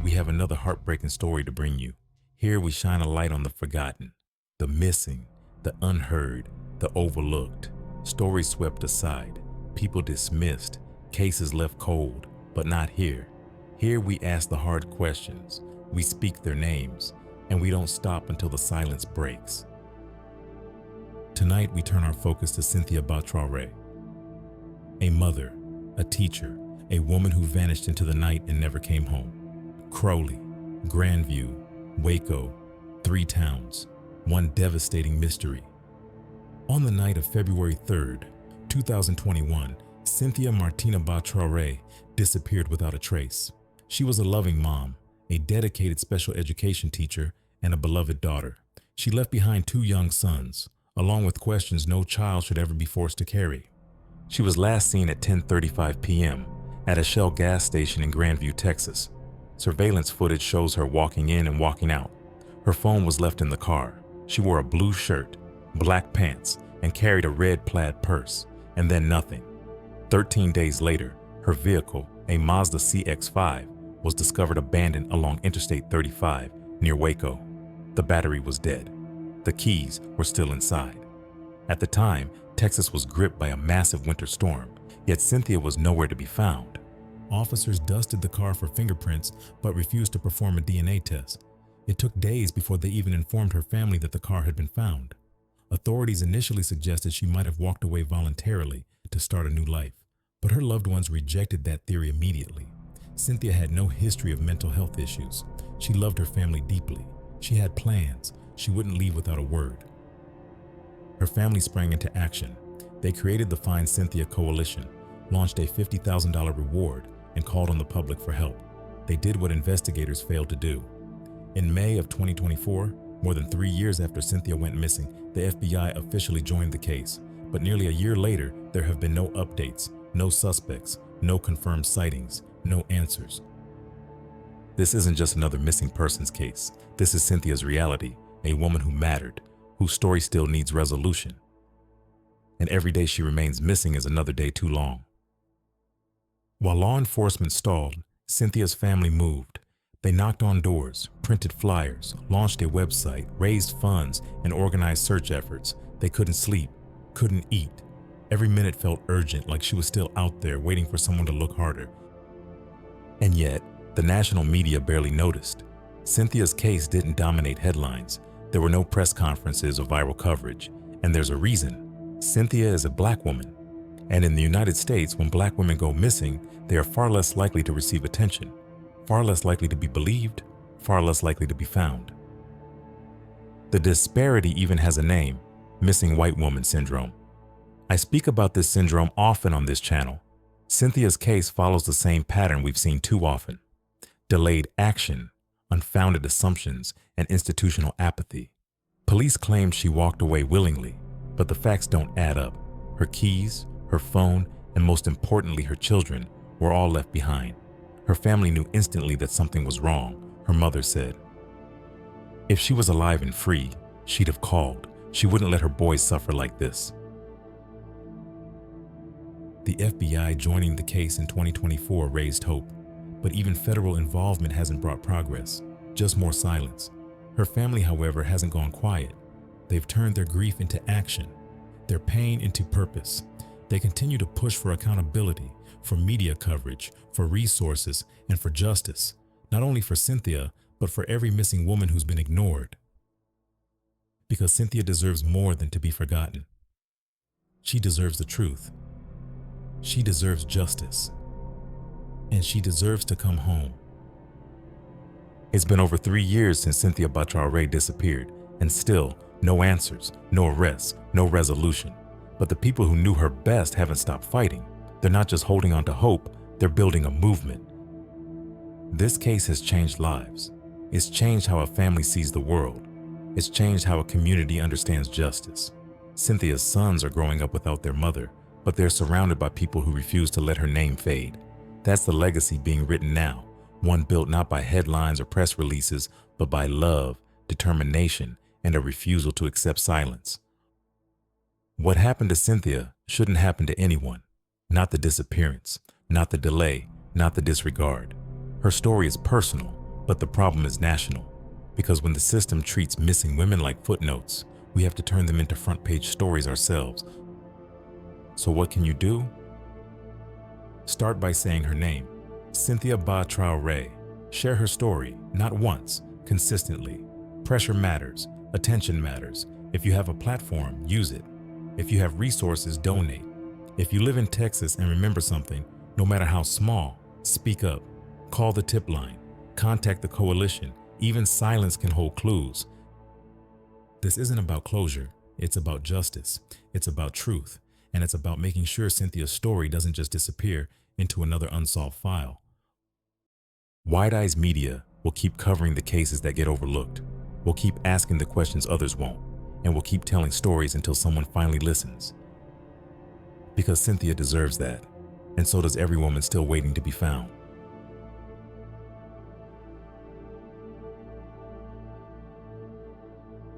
we have another heartbreaking story to bring you. Here we shine a light on the forgotten, the missing, the unheard, the overlooked. Stories swept aside, people dismissed, cases left cold, but not here. Here we ask the hard questions, we speak their names, and we don't stop until the silence breaks. Tonight we turn our focus to Cynthia Bah-Traore, a mother, a teacher, a woman who vanished into the night and never came home. Crowley, Grandview, Waco, 3 towns, one devastating mystery. On the night of February 3rd, 2021, Cynthia Martina Bah-Traore disappeared without a trace. She was a loving mom, a dedicated special education teacher, and a beloved daughter. She left behind 2 young sons, along with questions no child should ever be forced to carry. She was last seen at 10:35 p.m. at a Shell gas station in Grandview, Texas. Surveillance footage shows her walking in and walking out. Her phone was left in the car. She wore a blue shirt, black pants, and carried a red plaid purse, and then nothing. 13 days later, her vehicle, a Mazda CX-5, was discovered abandoned along Interstate 35 near Waco. The battery was dead. The keys were still inside. At the time, Texas was gripped by a massive winter storm, yet Cynthia was nowhere to be found. Officers dusted the car for fingerprints but refused to perform a DNA test. It took days before they even informed her family that the car had been found. Authorities initially suggested she might have walked away voluntarily to start a new life, but her loved ones rejected that theory immediately. Cynthia had no history of mental health issues. She loved her family deeply. She had plans. She wouldn't leave without a word. Her family sprang into action. They created the Find Cynthia Coalition, launched a $50,000 reward, and called on the public for help. They did what investigators failed to do. In May of 2024, more than 3 years after Cynthia went missing, the FBI officially joined the case. But nearly a year later, there have been no updates, no suspects, no confirmed sightings, no answers. This isn't just another missing persons case. This is Cynthia's reality, a woman who mattered, whose story still needs resolution. And every day she remains missing is another day too long. While law enforcement stalled, Cynthia's family moved. They knocked on doors, printed flyers, launched a website, raised funds, and organized search efforts. They couldn't sleep, couldn't eat. Every minute felt urgent, like she was still out there waiting for someone to look harder. And yet, the national media barely noticed. Cynthia's case didn't dominate headlines. There were no press conferences or viral coverage. And there's a reason. Cynthia is a Black woman. And in the United States, when Black women go missing, they are far less likely to receive attention, far less likely to be believed, far less likely to be found. The disparity even has a name: missing white woman syndrome. I speak about this syndrome often on this channel. Cynthia's case follows the same pattern we've seen too often: delayed action, unfounded assumptions, and institutional apathy. Police claim she walked away willingly, but the facts don't add up. Her keys, her phone, and most importantly, her children were all left behind. Her family knew instantly that something was wrong, her mother said. If she was alive and free, she'd have called. She wouldn't let her boys suffer like this. The FBI joining the case in 2024 raised hope, but even federal involvement hasn't brought progress, just more silence. Her family, however, hasn't gone quiet. They've turned their grief into action, their pain into purpose. They continue to push for accountability, for media coverage, for resources, and for justice, not only for Cynthia, but for every missing woman who's been ignored. Because Cynthia deserves more than to be forgotten. She deserves the truth. She deserves justice. And she deserves to come home. It's been over 3 years since Cynthia Bah-Traore disappeared, and still, no answers, no arrests, no resolution. But the people who knew her best haven't stopped fighting. They're not just holding on to hope, they're building a movement. This case has changed lives. It's changed how a family sees the world. It's changed how a community understands justice. Cynthia's sons are growing up without their mother, but they're surrounded by people who refuse to let her name fade. That's the legacy being written now, one built not by headlines or press releases, but by love, determination, and a refusal to accept silence. What happened to Cynthia shouldn't happen to anyone. Not the disappearance, not the delay, not the disregard. Her story is personal, But the problem is national, because when the system treats missing women like footnotes, we have to turn them into front-page stories ourselves. So what can you do? Start by saying her name, Cynthia Bah-Traore. Share her story, not once, consistently. Pressure matters, attention matters. If you have a platform, use it. If you have resources, donate. If you live in Texas and remember something, no matter how small, speak up. Call the tip line. Contact the coalition. Even silence can hold clues. This isn't about closure. It's about justice. It's about truth. And it's about making sure Cynthia's story doesn't just disappear into another unsolved file. Wide Eyes Media will keep covering the cases that get overlooked. We'll keep asking the questions others won't. And we'll keep telling stories until someone finally listens. Because Cynthia deserves that. And so does every woman still waiting to be found.